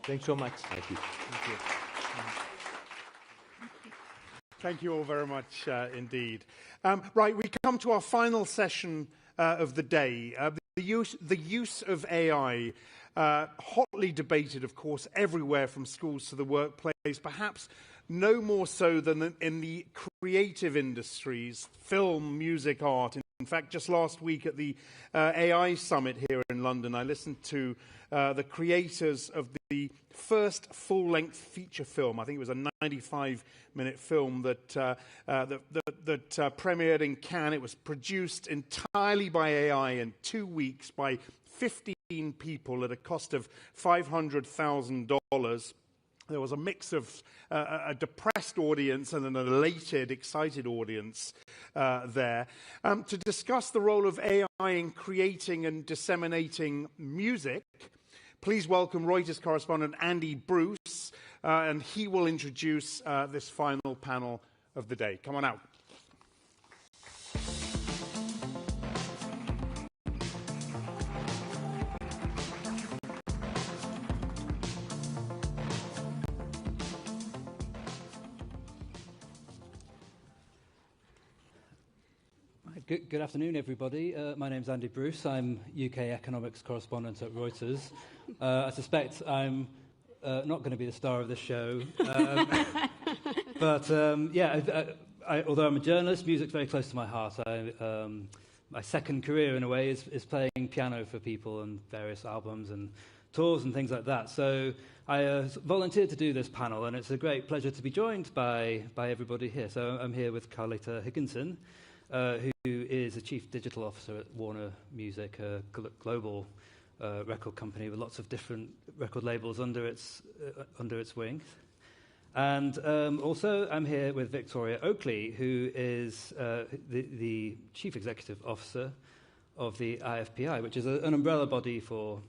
Thanks so much. Thank you. Thank you. Thank you all very much indeed. Right, we come to our final session of the day. The use of AI, hotly debated, of course, everywhere from schools to the workplace, perhaps no more so than in the creative industries, film, music, art. In fact, just last week at the AI Summit here in London, I listened to the creators of the first full-length feature film. I think it was a 95-minute film that premiered in Cannes. It was produced entirely by AI in 2 weeks by 15 people at a cost of $500,000. There was a mix of a depressed audience and an elated, excited audience there. To discuss the role of AI in creating and disseminating music, please welcome Reuters correspondent Andy Bruce, and he will introduce this final panel of the day. Come on out. Good afternoon, everybody. My name's Andy Bruce. I'm UK economics correspondent at Reuters. I suspect I'm not going to be the star of this show. Although I'm a journalist, music's very close to my heart. My second career, in a way, is playing piano for people and various albums and tours and things like that. So I volunteered to do this panel, and it's a great pleasure to be joined by everybody here. So I'm here with Carlita Higginson, who is a Chief Digital Officer at Warner Music, a global record company with lots of different record labels under its wing. And also I'm here with Victoria Oakley, who is the Chief Executive Officer of the IFPI, which is an umbrella body for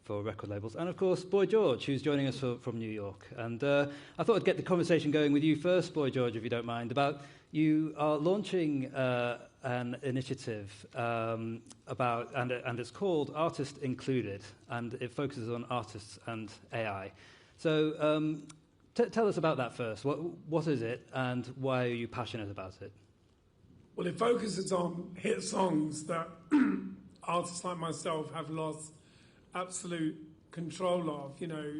record labels. And of course, Boy George, who's joining us from New York. And I thought I'd get the conversation going with you first, Boy George, if you don't mind, about you are launching an initiative about, and it's called Artist Included, and it focuses on artists and AI. So tell us about that first. What is it, and why are you passionate about it? Well, it focuses on hit songs that artists like myself have lost absolute control of. You know,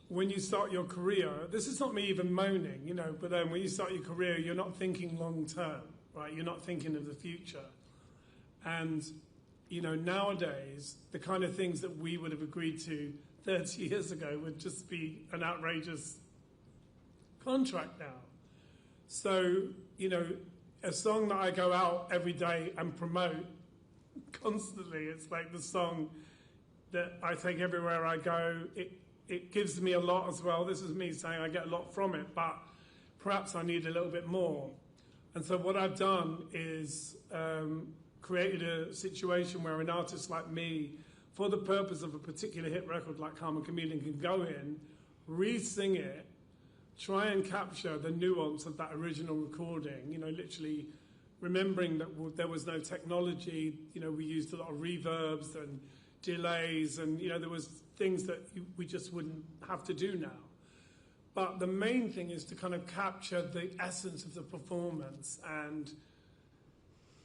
when you start your career, this is not me even moaning, you know, but then when you start your career, you're not thinking long term, right? You're not thinking of the future. And, you know, nowadays, the kind of things that we would have agreed to 30 years ago would just be an outrageous contract now. So, you know, a song that I go out every day and promote constantly, it's like the song that I take everywhere I go. It gives me a lot as well. This is me saying I get a lot from it, but perhaps I need a little bit more. And so what I've done is created a situation where an artist like me, for the purpose of a particular hit record like Karma Chameleon, can go in, re-sing it, try and capture the nuance of that original recording, you know, literally remembering that there was no technology. You know, we used a lot of reverbs and delays, and, you know, there was things that we just wouldn't have to do now. But the main thing is to kind of capture the essence of the performance, and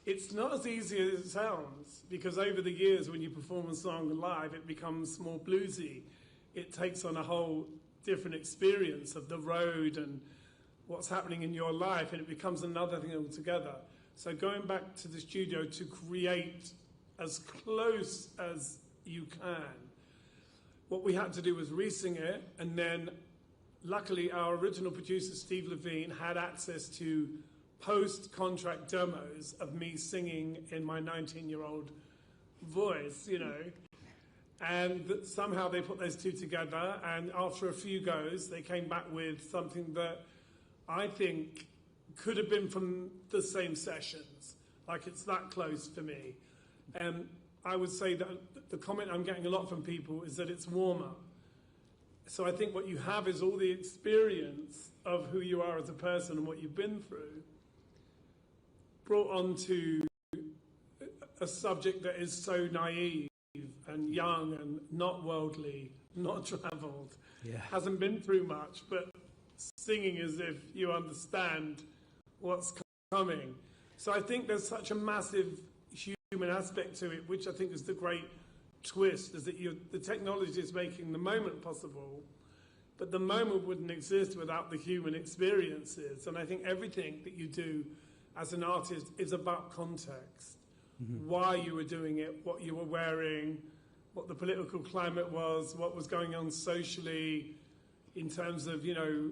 it's not as easy as it sounds, because over the years when you perform a song live, it becomes more bluesy. It takes on a whole different experience of the road and what's happening in your life, and it becomes another thing altogether. So going back to the studio to create as close as you can, what we had to do was re-sing it, and then luckily our original producer, Steve Levine, had access to post-contract demos of me singing in my 19-year-old voice, you know. And somehow they put those two together, and after a few goes, they came back with something that I think could have been from the same sessions. Like, it's that close for me. I would say that the comment I'm getting a lot from people is that it's warmer. So I think what you have is all the experience of who you are as a person and what you've been through, brought onto a subject that is so naive and young and not worldly, not travelled, Yeah. hasn't been through much, but singing as if you understand what's coming. So I think there's such a massive human aspect to it, which I think is the great twist, is that the technology is making the moment possible, but the moment wouldn't exist without the human experiences. And I think everything that you do as an artist is about context. Why you were doing it, what you were wearing, what the political climate was, what was going on socially in terms of, you know,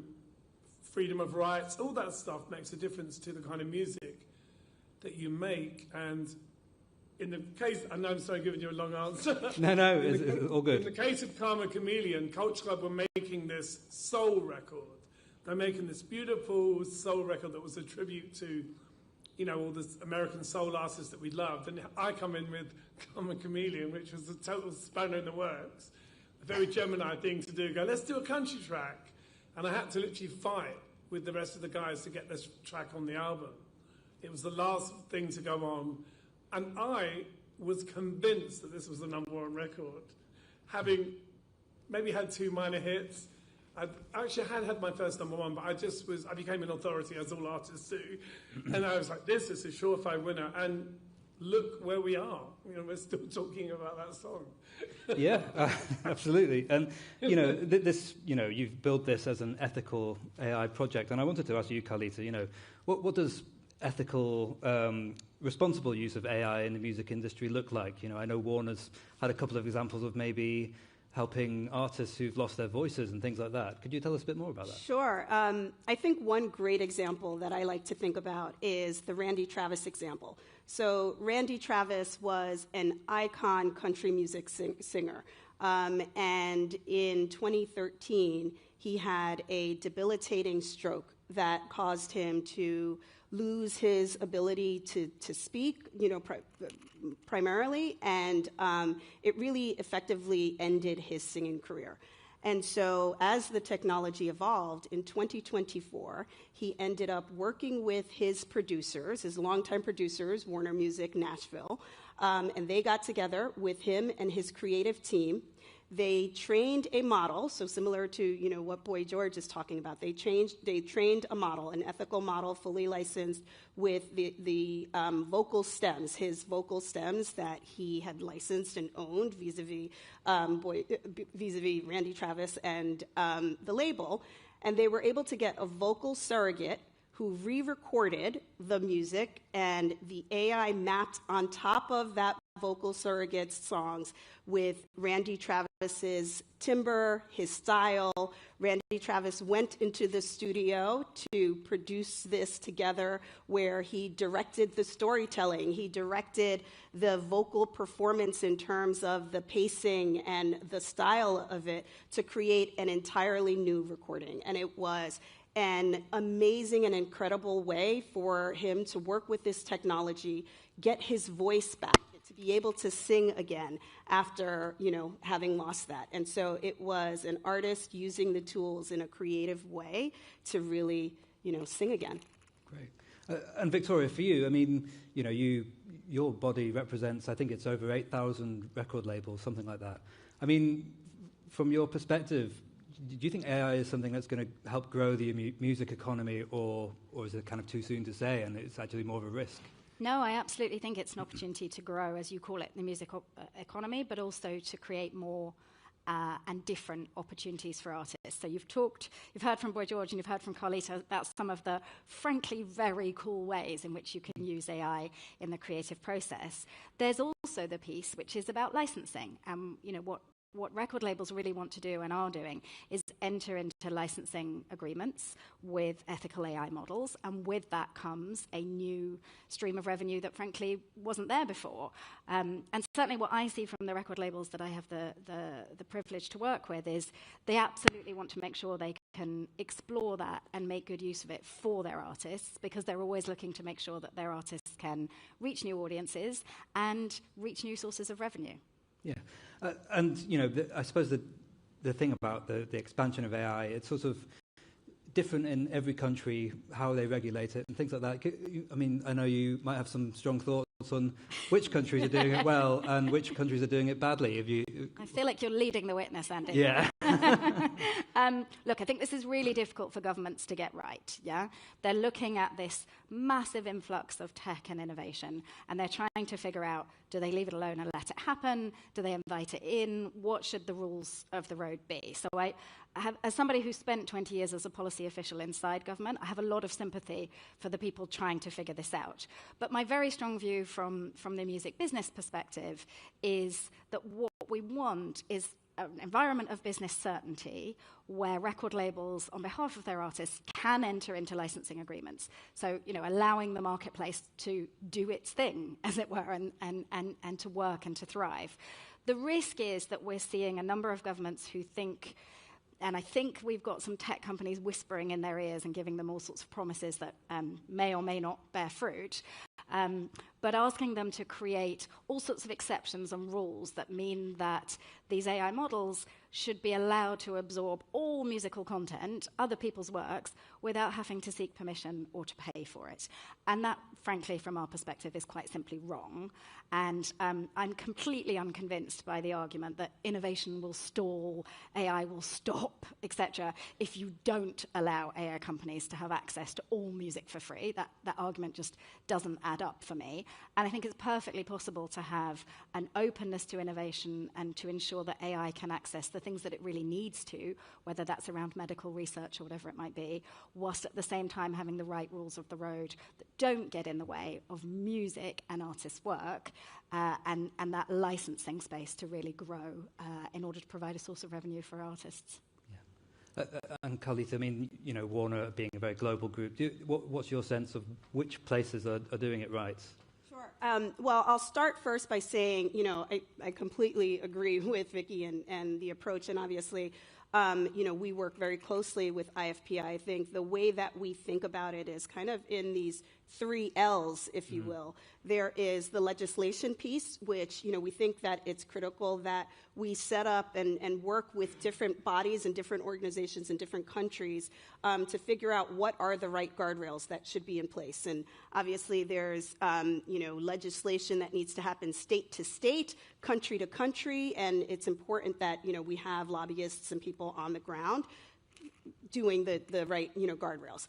freedom of rights. All that stuff makes a difference to the kind of music that you make. And in the case, I know I'm sorry giving you a long answer. No, it's all good. In the case of Karma Chameleon, Culture Club were making this soul record. They're making this beautiful soul record that was a tribute to, you know, all the American soul artists that we loved. And I come in with Karma Chameleon, which was a total spanner in the works. A very Gemini thing to do, go, let's do a country track. And I had to literally fight with the rest of the guys to get this track on the album. It was the last thing to go on. And I was convinced that this was the #1 record. Having maybe had 2 minor hits, I actually had my first #1, but I became an authority, as all artists do. And I was like, this is a surefire winner. And look where we are. You know, we're still talking about that song. Yeah, absolutely. And, you know, this, you know, you've built this as an ethical AI project. And I wanted to ask you, Carlita, you know, what does ethical, responsible use of AI in the music industry look like? You know, I know Warner's had a couple of examples of maybe helping artists who've lost their voices and things like that. Could you tell us a bit more about that? Sure. I think one great example that I like to think about is the Randy Travis example. So Randy Travis was an icon country music singer. And in 2013, he had a debilitating stroke that caused him to lose his ability to speak, you know, primarily, and it really effectively ended his singing career. And so as the technology evolved, in 2024, he ended up working with his producers, his longtime producers, Warner Music Nashville, and they got together with him and his creative team. They trained a model, so similar to, you know, what Boy George is talking about. They trained a model, an ethical model, fully licensed, with the vocal stems, his vocal stems that he had licensed and owned vis-a-vis Randy Travis and the label. And they were able to get a vocal surrogate who re-recorded the music, and the AI mapped on top of that vocal surrogate's songs with Randy Travis's timbre, his style. Randy Travis went into the studio to produce this together, where he directed the storytelling. He directed the vocal performance in terms of the pacing and the style of it to create an entirely new recording. And it was an amazing and incredible way for him to work with this technology, get his voice back, to be able to sing again after, you know, having lost that. And so it was an artist using the tools in a creative way to really, you know, sing again. Great. And Victoria, for you, I mean, you know, your body represents, I think it's over 8,000 record labels, something like that. I mean, from your perspective, do you think AI is something that's going to help grow the music economy, or is it kind of too soon to say and it's actually more of a risk? No, I absolutely think it's an opportunity to grow, as you call it, the music economy, but also to create more and different opportunities for artists. So you've heard from Boy George and you've heard from Carlita about some of the frankly very cool ways in which you can use AI in the creative process. There's also the piece which is about licensing. You know, what record labels really want to do and are doing is enter into licensing agreements with ethical AI models, and with that comes a new stream of revenue that frankly wasn't there before. And certainly what I see from the record labels that I have the privilege to work with is they absolutely want to make sure they can explore that and make good use of it for their artists, because they're always looking to make sure that their artists can reach new audiences and reach new sources of revenue. Yeah, and you know, I suppose the thing about the expansion of AI, it's sort of different in every country how they regulate it and things like that. I mean, I know you might have some strong thoughts on which countries are doing it well and which countries are doing it badly. I feel like you're leading the witness, Andy. Yeah. Look, I think this is really difficult for governments to get right, yeah? They're looking at this massive influx of tech and innovation, and they're trying to figure out, do they leave it alone and let it happen? Do they invite it in? What should the rules of the road be? So I have, as somebody who spent 20 years as a policy official inside government, I have a lot of sympathy for the people trying to figure this out. But my very strong view from the music business perspective is that what we want is an environment of business certainty where record labels, on behalf of their artists, can enter into licensing agreements. So, allowing the marketplace to do its thing, as it were, and to work and to thrive. The risk is that we're seeing a number of governments who think, and I think we've got some tech companies whispering in their ears and giving them all sorts of promises that may or may not bear fruit, but asking them to create all sorts of exceptions and rules that mean that these AI models should be allowed to absorb all musical content, other people's works, without having to seek permission or to pay for it. And that, frankly, from our perspective, is quite simply wrong. And I'm completely unconvinced by the argument that innovation will stall, AI will stop, etc., if you don't allow AI companies to have access to all music for free. That argument just doesn't add up for me. And I think it's perfectly possible to have an openness to innovation and to ensure that AI can access the things that it really needs to, whether that's around medical research or whatever it might be, whilst at the same time having the right rules of the road that don't get in the way of music and artists' work, and that licensing space to really grow in order to provide a source of revenue for artists. And Khalid, I mean, Warner being a very global group, what's your sense of which places are doing it right? Sure. Well, I'll start first by saying, I completely agree with Vicky and the approach, and obviously, we work very closely with IFPI. I think the way that we think about it is kind of in these 3 L's, if you will. There is the legislation piece, which, we think that it's critical that we set up and work with different bodies and different organizations in different countries to figure out what are the right guardrails that should be in place. And obviously there's, legislation that needs to happen state to state, country to country, and it's important that, we have lobbyists and people on the ground doing the right, guardrails.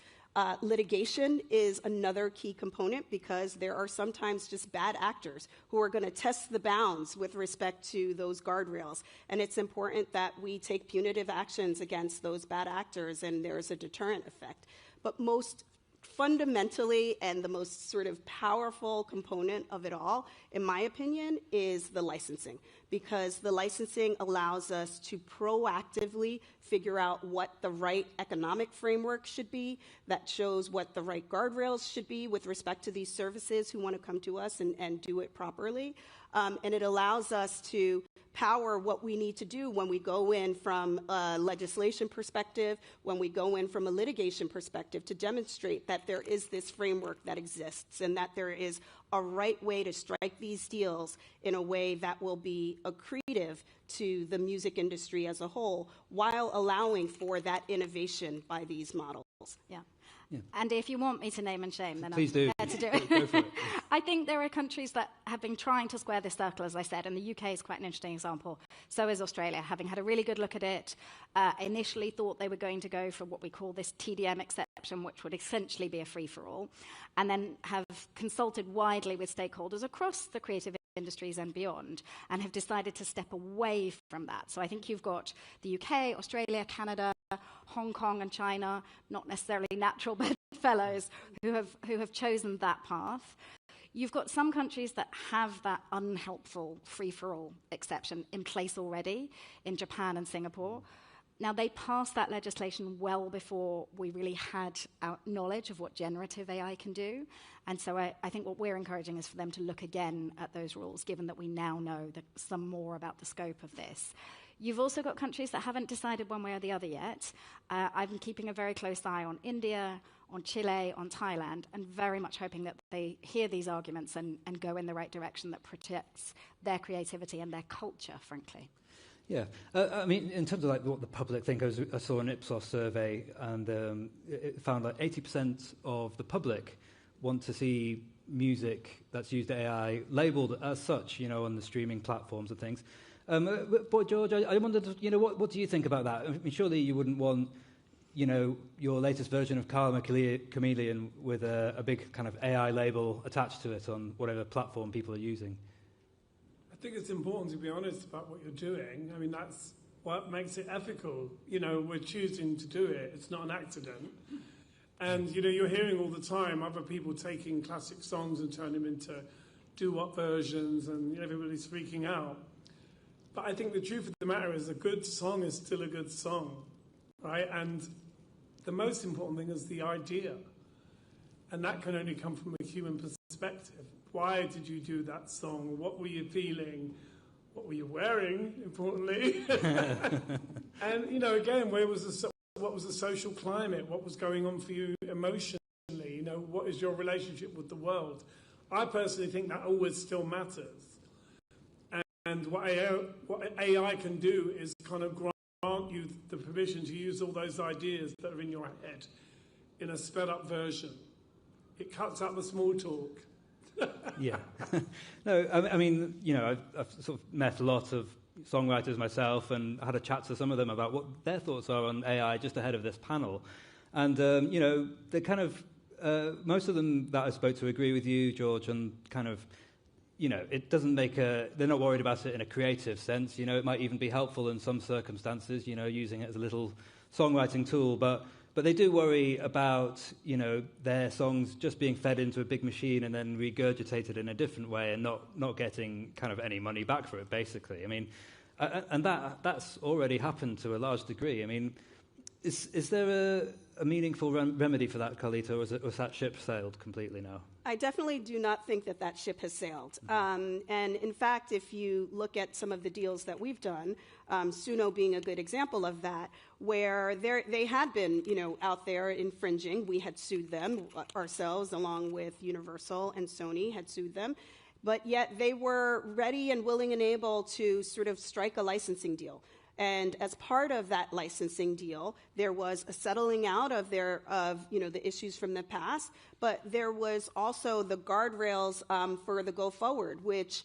Litigation is another key component because there are sometimes just bad actors who are going to test the bounds with respect to those guardrails. And it's important that we take punitive actions against those bad actors, and there's a deterrent effect. But most fundamentally, and the most sort of powerful component of it all, in my opinion, is the licensing. Because the licensing allows us to proactively figure out what the right economic framework should be, that shows what the right guardrails should be with respect to these services who want to come to us and do it properly. And it allows us to power what we need to do when we go in from a legislation perspective, when we go in from a litigation perspective, to demonstrate that there is this framework that exists and that there is a right way to strike these deals in a way that will be accretive to the music industry as a whole, while allowing for that innovation by these models. Yeah. Andy, if you want me to name and shame, then Please I'm prepared to do it. Go for it. I think there are countries that have been trying to square this circle, as I said, and the UK is quite an interesting example. So is Australia, having had a really good look at it. Initially thought they were going to go for what we call this TDM exception, which would essentially be a free-for-all, and then have consulted widely with stakeholders across the creative industries and beyond, and have decided to step away from that. So I think you've got the UK, Australia, Canada, Hong Kong and China, not necessarily natural bedfellows, who have chosen that path. You've got some countries that have that unhelpful free-for-all exception in place already, in Japan and Singapore. Now, they passed that legislation well before we really had our knowledge of what generative AI can do. And so I think what we're encouraging is for them to look again at those rules, given that we now know some more about the scope of this. You've also got countries that haven't decided one way or the other yet. I've been keeping a very close eye on India, on Chile, on Thailand, and very much hoping that they hear these arguments and go in the right direction that protects their creativity and their culture, frankly. Yeah, I mean, in terms of what the public think, I saw an Ipsos survey, and it found 80% of the public want to see music that's used AI labelled as such, on the streaming platforms and things. But George, I wondered, what do you think about that? I mean, surely you wouldn't want, your latest version of Karma Chameleon with a big kind of AI label attached to it on whatever platform people are using. I think it's important to be honest about what you're doing. I mean, that's what makes it ethical. We're choosing to do it. It's not an accident. And, you're hearing all the time other people taking classic songs and turning them into doo-wop versions, and everybody's freaking out. But I think the truth of the matter is a good song is still a good song, right? And the most important thing is the idea. And that can only come from a human perspective. Why did you do that song? What were you feeling? What were you wearing, importantly? And, again, what was the social climate? What was going on for you emotionally? What is your relationship with the world? I personally think that always still matters. And what AI can do is kind of grant you the permission to use all those ideas that are in your head in a sped-up version. It cuts out the small talk. Yeah. No, I mean, I've sort of met a lot of songwriters myself and had a chat to some of them about what their thoughts are on AI just ahead of this panel. And, they're kind of, most of them that I spoke to agree with you, George, and kind of, it doesn't they're not worried about it in a creative sense. It might even be helpful in some circumstances, using it as a little songwriting tool, but they do worry about, their songs just being fed into a big machine and then regurgitated in a different way and not getting kind of any money back for it, basically. I mean, and that's already happened to a large degree. I mean, is there a meaningful remedy for that, Carlita, or was that ship sailed completely now? I definitely do not think that ship has sailed. And in fact, if you look at some of the deals that we've done, Suno being a good example of that, where they had been, out there infringing. We had sued them ourselves, along with Universal and Sony had sued them. But yet they were ready and willing and able to sort of strike a licensing deal. And as part of that licensing deal, there was a settling out of the issues from the past, but there was also the guardrails for the go forward, which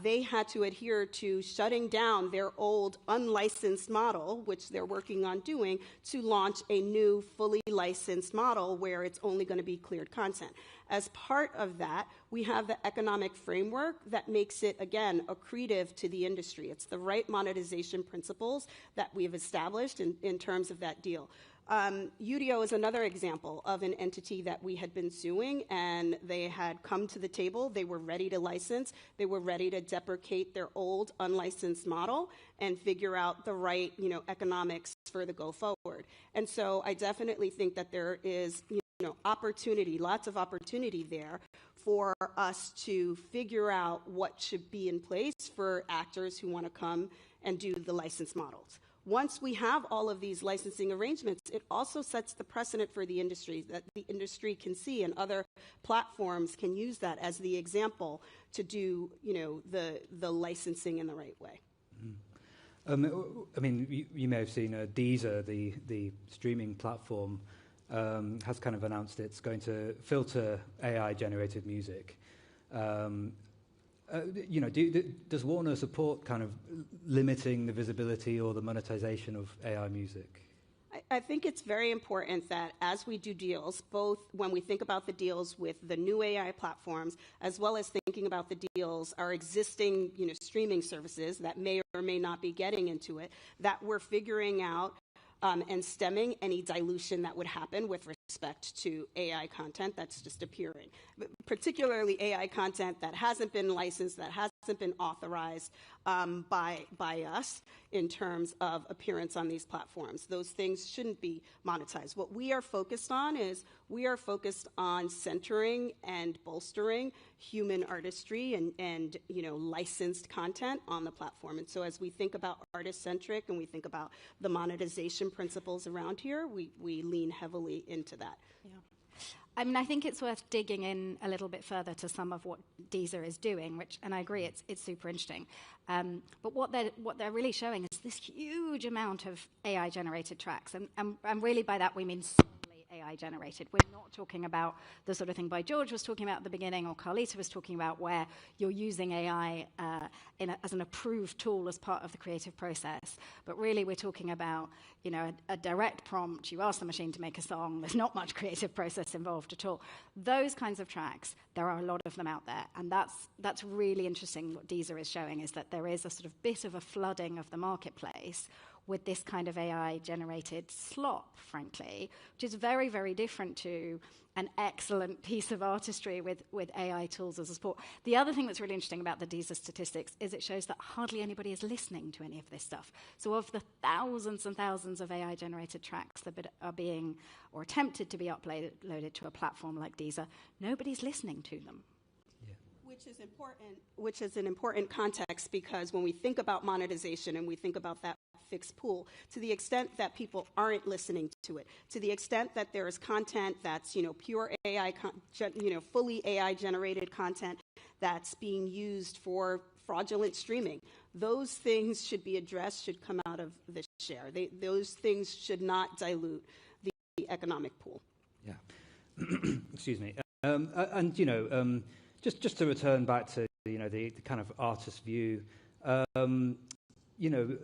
they had to adhere to shutting down their old unlicensed model, which they're working on doing, to launch a new fully licensed model where it's only going to be cleared content. As part of that, we have the economic framework that makes it, again, accretive to the industry. It's the right monetization principles that we've established in terms of that deal. Udio is another example of an entity that we had been suing, and they had come to the table. They were ready to license. They were ready to deprecate their old unlicensed model and figure out the right, economics for the go forward. And so I definitely think that there is, opportunity, lots of opportunity there for us to figure out what should be in place for actors who want to come and do the license models. Once we have all of these licensing arrangements, it also sets the precedent for the industry, that the industry can see, and other platforms can use that as the example to do, the licensing in the right way. I mean, you may have seen Deezer, the streaming platform, has kind of announced it's going to filter AI-generated music. Does Warner support kind of limiting the visibility or the monetization of AI music? I think it's very important that as we do deals, both when we think about the deals with the new AI platforms, as well as thinking about the deals, our existing, streaming services that may or may not be getting into it, that we're figuring out and stemming any dilution that would happen with respect to AI content that's just appearing, particularly AI content that hasn't been licensed, that hasn't been authorized by us in terms of appearance on these platforms. Those things shouldn't be monetized. What we are focused on is we are focused on centering and bolstering human artistry and licensed content on the platform. And so as we think about artist-centric and we think about the monetization principles around here, we lean heavily into that. Yeah. I mean, I think it's worth digging in a little bit further to some of what Deezer is doing, and I agree, it's super interesting. But what they're really showing is this huge amount of AI-generated tracks, and really by that we mean solely AI generated. We're not talking about the sort of thing Boy George was talking about at the beginning, or Carlita was talking about, where you're using AI as an approved tool as part of the creative process. But really, we're talking about, you know, a direct prompt. You ask the machine to make a song. There's not much creative process involved at all. Those kinds of tracks, there are a lot of them out there, and that's really interesting. What Deezer is showing is that there is a sort of bit of a flooding of the marketplace with this kind of AI-generated slop, frankly, which is very, very different to an excellent piece of artistry with AI tools as a support. The other thing that's really interesting about the Deezer statistics is it shows that hardly anybody is listening to any of this stuff. So of the thousands and thousands of AI-generated tracks that are being, or attempted to be uploaded to a platform like Deezer, nobody's listening to them. Which is an important context, because when we think about monetization and we think about that fixed pool, to the extent that people aren't listening to it, to the extent that there is content that's, you know, pure AI, fully AI generated content that's being used for fraudulent streaming, those things should be addressed, should come out of the share. Those things should not dilute the economic pool. Yeah. Excuse me. And, you know, just to return back to, you know, the kind of artist view, you know,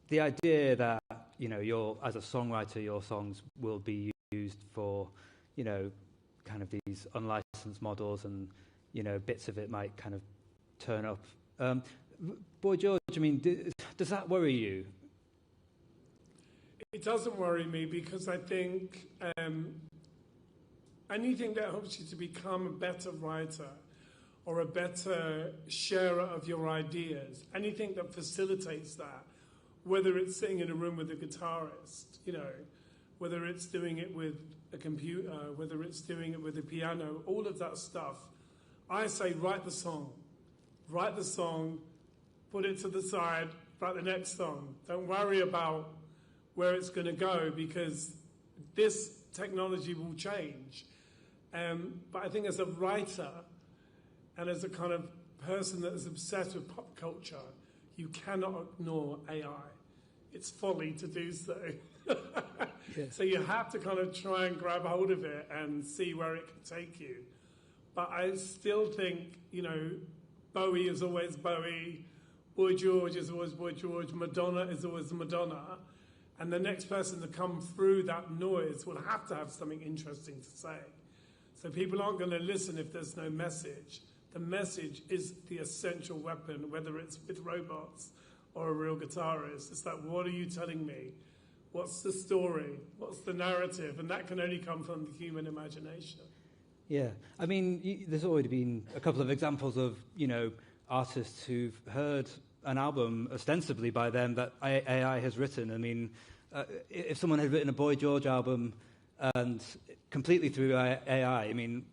the idea that, you know, as a songwriter, your songs will be used for, you know, kind of these unlicensed models, and, you know, bits of it might kind of turn up. Boy George, I mean, does that worry you? It doesn't worry me, because I think anything that helps you to become a better writer or a better sharer of your ideas, anything that facilitates that, whether it's sitting in a room with a guitarist, you know, whether it's doing it with a computer, whether it's doing it with a piano, all of that stuff, I say write the song, put it to the side, write the next song. Don't worry about where it's going to go, because this technology will change. But I think as a writer and as a kind of person that is obsessed with pop culture, you cannot ignore AI. It's folly to do so. Yeah. So you have to kind of try and grab hold of it and see where it can take you. But I still think, you know, Bowie is always Bowie, Boy George is always Boy George, Madonna is always Madonna, and the next person to come through that noise will have to have something interesting to say. So people aren't going to listen if there's no message. The message is the essential weapon, whether it's with robots or a real guitarist. It's like, what are you telling me? What's the story? What's the narrative? And that can only come from the human imagination. Yeah, I mean, there's already been a couple of examples of, you know, artists who've heard an album ostensibly by them that AI has written. I mean, if someone had written a Boy George album and completely through AI, I mean,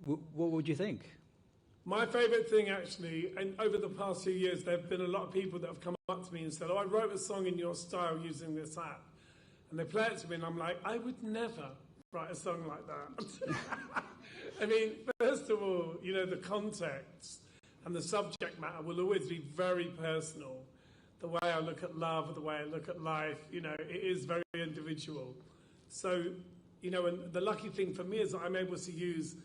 what would you think? My favourite thing, actually, and over the past few years, there have been a lot of people that have come up to me and said, oh, I wrote a song in your style using this app. And they play it to me, and I'm like, I would never write a song like that. I mean, first of all, you know, the context and the subject matter will always be very personal. The way I look at love, the way I look at life, you know, it is very individual. So, you know, and the lucky thing for me is that I'm able to use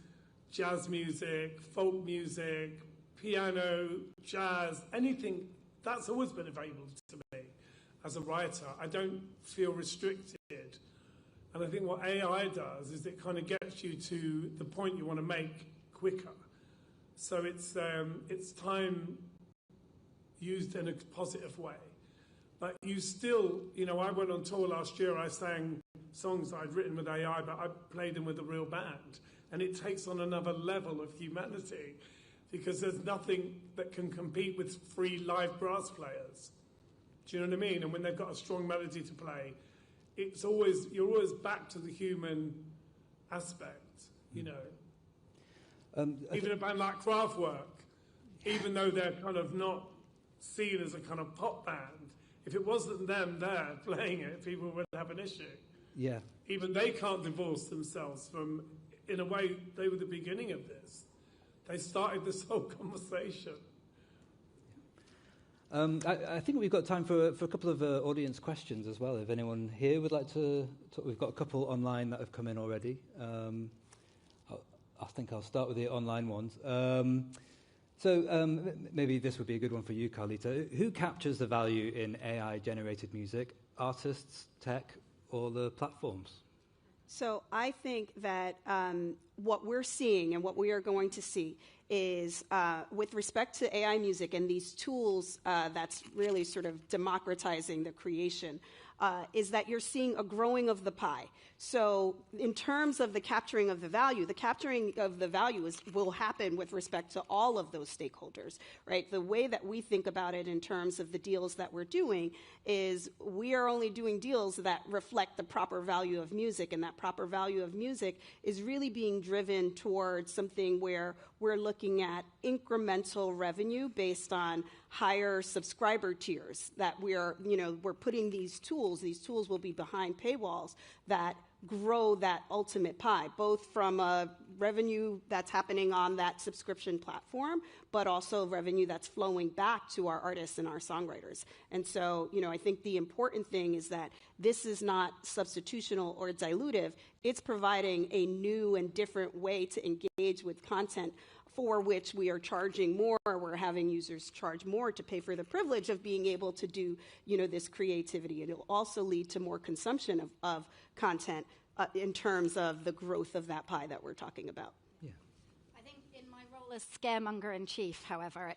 jazz music, folk music, piano, jazz, anything. That's always been available to me as a writer. I don't feel restricted. And I think what AI does is it kind of gets you to the point you want to make quicker. So it's time used in a positive way. But you still, you know, I went on tour last year, I sang songs that I'd written with AI, but I played them with a real band. And it takes on another level of humanity, because there's nothing that can compete with free live brass players. Do you know what I mean? And when they've got a strong melody to play, you're always back to the human aspect, you know. Even a band like Kraftwerk, even though they're kind of not seen as a kind of pop band, if it wasn't them there playing it, people would have an issue. Yeah. Even they can't divorce themselves from, in a way, they were the beginning of this. They started this whole conversation. I think we've got time for a couple of audience questions as well. If anyone here would like to talk, we've got a couple online that have come in already. I think I'll start with the online ones. Maybe this would be a good one for you, Carlita. Who captures the value in AI-generated music? Artists, tech, or the platforms? So I think that what we're seeing and what we are going to see is with respect to AI music and these tools that's really sort of democratizing the creation, is that you're seeing a growing of the pie. So in terms of the capturing of the value will happen with respect to all of those stakeholders, right? The way that we think about it in terms of the deals that we're doing is we are only doing deals that reflect the proper value of music, and that proper value of music is really being driven towards something where we're looking at incremental revenue based on higher subscriber tiers that we're putting these tools will be behind paywalls that grow that ultimate pie, both from a revenue that's happening on that subscription platform, but also revenue that's flowing back to our artists and our songwriters. And so, I think the important thing is that this is not substitutional or dilutive. It's providing a new and different way to engage with content for which we are charging more. We're having users charge more to pay for the privilege of being able to do, this creativity. And it'll also lead to more consumption of content in terms of the growth of that pie that we're talking about. Yeah. I think in my role as scaremonger in chief, however,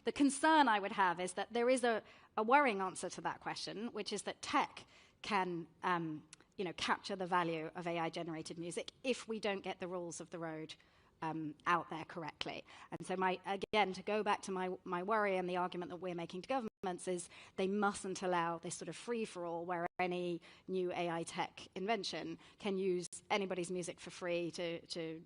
the concern I would have is that there is a worrying answer to that question, which is that tech can capture the value of AI-generated music if we don't get the rules of the road out there correctly. And so to go back to my worry and the argument that we're making to governments is they mustn't allow this sort of free-for-all where any new AI tech invention can use anybody's music for free to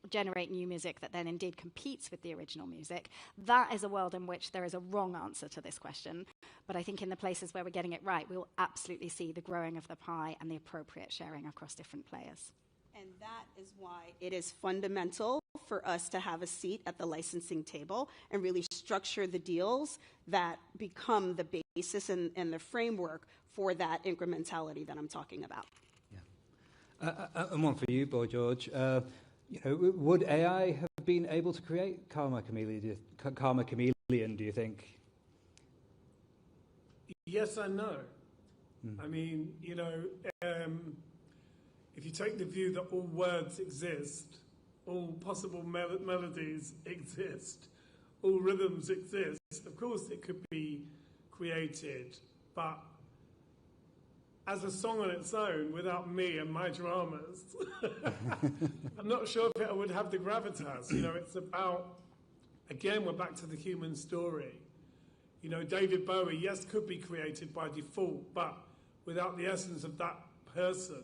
generate new music that then indeed competes with the original music. That is a world in which there is a wrong answer to this question. But I think in the places where we're getting it right, we will absolutely see the growing of the pie and the appropriate sharing across different players. And that is why it is fundamental for us to have a seat at the licensing table and really structure the deals that become the basis and the framework for that incrementality that I'm talking about. Yeah. And one for you, Boy George. Would AI have been able to create Karma Chameleon, do you think? Yes and no. I mean, if you take the view that all words exist, all possible melodies exist, all rhythms exist, of course it could be created, but as a song on its own, without me and my dramas, I'm not sure if it would have the gravitas. It's about, again, we're back to the human story. David Bowie, yes, could be created by default, but without the essence of that person.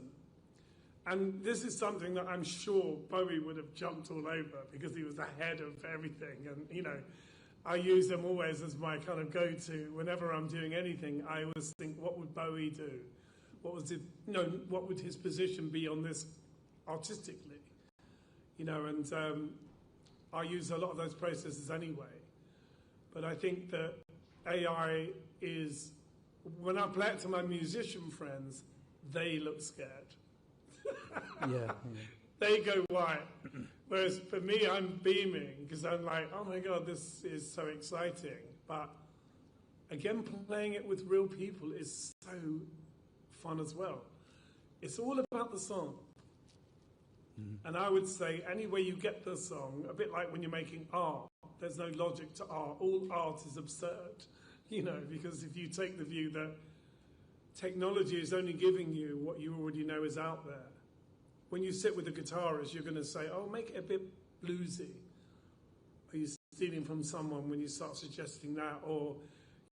And this is something that I'm sure Bowie would have jumped all over because he was ahead of everything. And, I use them always as my kind of go-to. Whenever I'm doing anything, I always think, what would Bowie do? What would his position be on this artistically? And I use a lot of those processes anyway. But I think that AI is, when I play it to my musician friends, they look scared. Yeah. They go white. Whereas for me, I'm beaming because I'm like, oh my God, this is so exciting. But again, playing it with real people is so fun as well. It's all about the song. And I would say any way you get the song, a bit like when you're making art, there's no logic to art. All art is absurd, because if you take the view that technology is only giving you what you already know is out there. When you sit with a guitarist, you're going to say, oh, make it a bit bluesy. Are you stealing from someone when you start suggesting that? Or,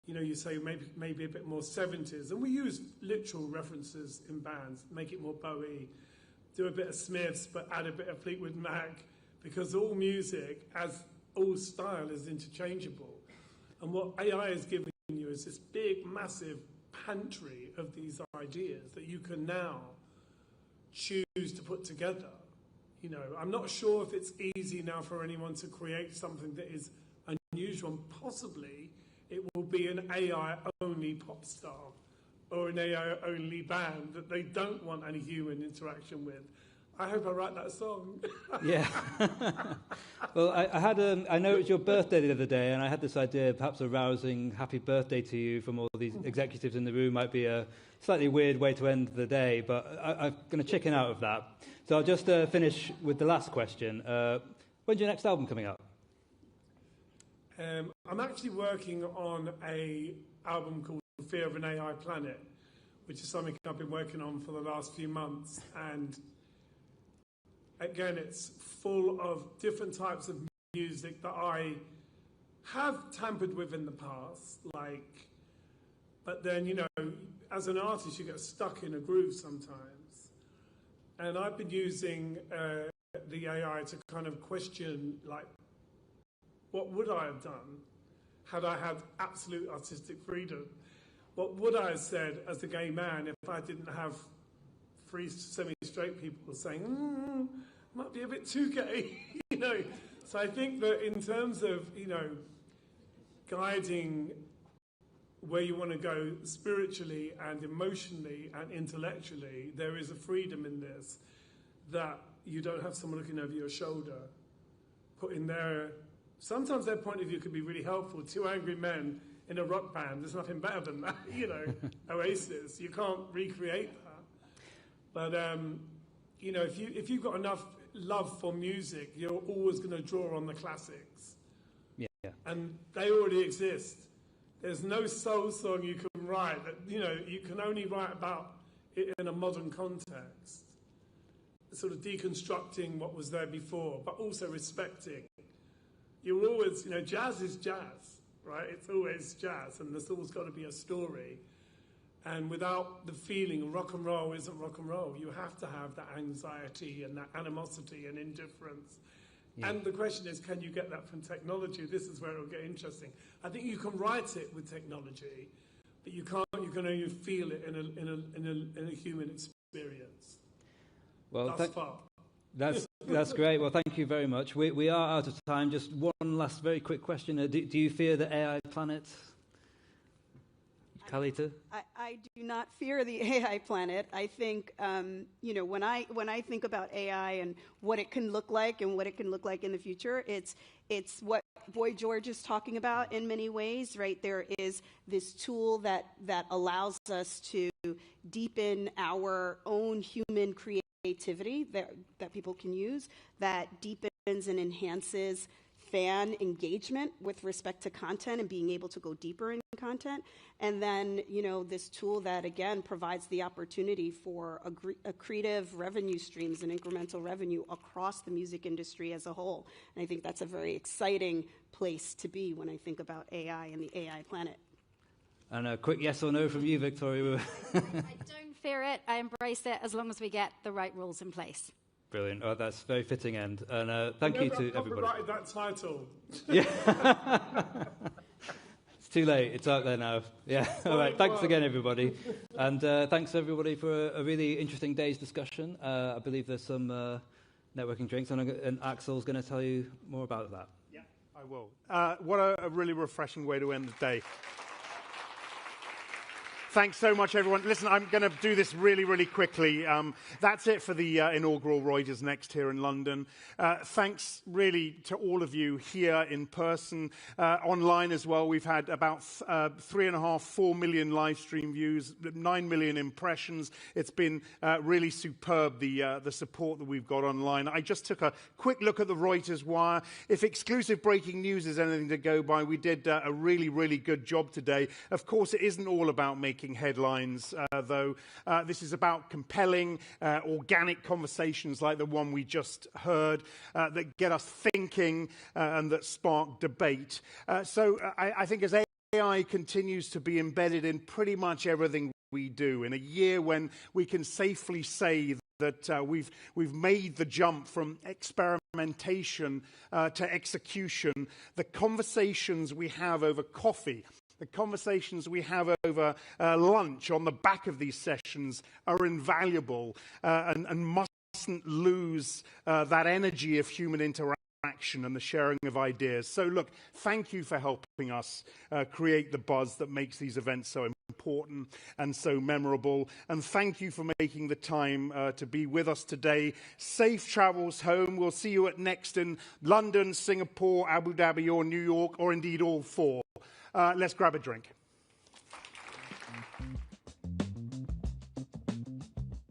you say maybe a bit more 70s. And we use literal references in bands, make it more Bowie, do a bit of Smiths, but add a bit of Fleetwood Mac, because all music, as all style, is interchangeable. And what AI is giving you is this big, massive pantry of these ideas that you can now choose to put together. I'm not sure if it's easy now for anyone to create something that is unusual, and possibly it will be an AI-only pop star or an AI-only band that they don't want any human interaction with. I hope I write that song. Yeah. Well, I know it was your birthday the other day, and I had this idea, perhaps a rousing happy birthday to you from all these executives in the room might be a slightly weird way to end the day, but I'm going to chicken out of that. So I'll just finish with the last question. When's your next album coming out? I'm actually working on an album called Fear of an AI Planet, which is something I've been working on for the last few months. And again, it's full of different types of music that I have tampered with in the past, but then, you know, as an artist, you get stuck in a groove sometimes. And I've been using the AI to kind of question, what would I have done had I had absolute artistic freedom? What would I have said as a gay man if I didn't have three semi-straight people saying, might be a bit too gay, you know? So I think that in terms of, you know, guiding where you want to go spiritually and emotionally and intellectually, there is a freedom in this that you don't have someone looking over your shoulder, putting their... Sometimes their point of view could be really helpful. Two angry men in a rock band, there's nothing better than that, you know, Oasis. You can't recreate that. But, you know, if you've got enough love for music, you're always going to draw on the classics. Yeah. And they already exist. There's no soul song you can write that, you know, you can only write about it in a modern context. Sort of deconstructing what was there before, but also respecting. You're always, you know, jazz is jazz, right? It's always jazz, and there's always got to be a story. And without the feeling, rock and roll isn't rock and roll. You have to have that anxiety and that animosity and indifference. Yeah. And the question is, can you get that from technology? This is where it'll get interesting. I think you can write it with technology, but you can't. You can only feel it in a human experience. Well, thus far. That's great. Well, thank you very much. We are out of time. Just one last very quick question. Do you fear the AI planet? Kalita? I do not fear the AI planet. I think, you know, when I think about AI and what it can look like and what it can look like in the future, it's what Boy George is talking about in many ways, right? There is this tool that allows us to deepen our own human creativity that people can use, that deepens and enhances fan engagement with respect to content and being able to go deeper in content. And then, you know, this tool that, again, provides the opportunity for a creative revenue streams and incremental revenue across the music industry as a whole. And I think that's a very exciting place to be when I think about AI and the AI planet. And a quick yes or no from you, Victoria. I don't fear it. I embrace it as long as we get the right rules in place. Brilliant. Oh, that's a very fitting end. And thank you to everybody. Copyrighted that title. Yeah. It's too late. It's out there now. Yeah. All right. Thanks again, everybody. And thanks, everybody, for a really interesting day's discussion. I believe there's some networking drinks, and Axel's going to tell you more about that. Yeah, I will. What a really refreshing way to end the day. Thanks so much, everyone. Listen, I'm going to do this really, really quickly. That's it for the inaugural Reuters Next here in London. Thanks really to all of you here in person, online as well. We've had about 4 million live stream views, 9 million impressions. It's been really superb, the support that we've got online. I just took a quick look at the Reuters wire. If exclusive breaking news is anything to go by, we did a really, really good job today. Of course, it isn't all about making headlines, though. This is about compelling, organic conversations like the one we just heard that get us thinking and that spark debate. So I think as AI continues to be embedded in pretty much everything we do, in a year when we can safely say that we've made the jump from experimentation to execution, the conversations we have over coffee, the conversations we have over lunch on the back of these sessions are invaluable and mustn't lose that energy of human interaction interaction and the sharing of ideas. So look, thank you for helping us create the buzz that makes these events so important and so memorable. And thank you for making the time to be with us today. Safe travels home. We'll see you at Next in London, Singapore, Abu Dhabi or New York, or indeed all four. Let's grab a drink.